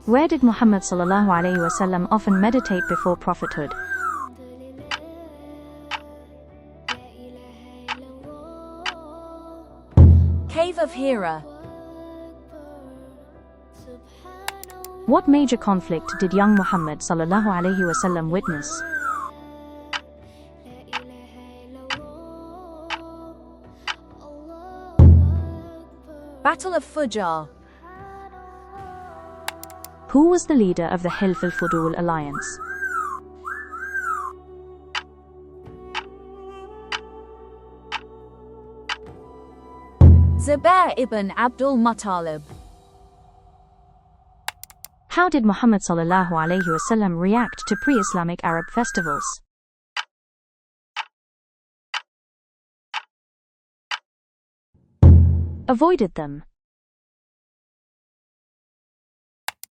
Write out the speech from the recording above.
Where did Muhammad ﷺ often meditate before prophethood? Cave of Hira. What major conflict did young Muhammad ﷺ witness? Battle of Fujjar. Who was the leader of the Hilf al-Fudul alliance? Zubair ibn Abdul Muttalib. How did Muhammad ﷺ react to pre-Islamic Arab festivals? Avoided them.